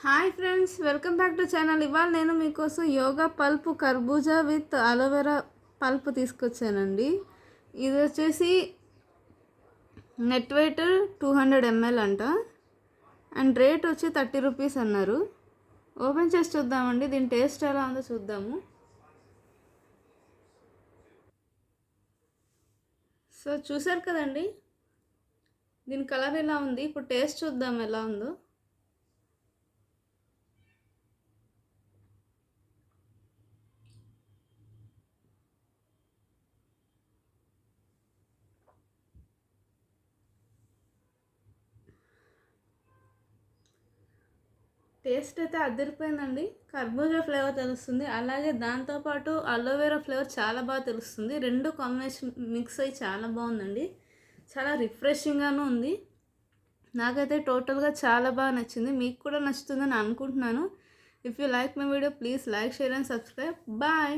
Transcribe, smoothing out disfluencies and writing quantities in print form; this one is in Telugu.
Hi friends, welcome back to channel. ఇవాళ నేను మీకోసం యోగా పల్ప్ కర్బూజా విత్ అలోవెరా పల్ప్ తీసుకొచ్చానండి. ఇది వచ్చేసి నెట్ వెయిట్ 200 ml అంట. అండ్ రేట్ వచ్చి 30 రూపీస్ అన్నారు. ఓపెన్ చేసి చూద్దామండి, దీని టేస్ట్ ఎలా ఉందో చూద్దాము. సో చూసారు కదండి, దీని కలర్ ఎలా ఉంది. ఇప్పుడు టేస్ట్ చూద్దాం ఎలా ఉందో. టేస్ట్ అయితే అదిరిపోయిందండి. కర్బూజా ఫ్లేవర్ తెలుస్తుంది, అలాగే దాంతోపాటు అలోవెరా ఫ్లేవర్ చాలా బాగా తెలుస్తుంది. రెండు కాంబినేషన్ మిక్స్ అయ్యి చాలా బాగుందండి. చాలా రిఫ్రెషింగ్గాను ఉంది. నాకైతే టోటల్గా చాలా బాగా నచ్చింది. మీకు కూడా నచ్చుతుందని అనుకుంటున్నాను. If you like my video, please like, share and subscribe. Bye.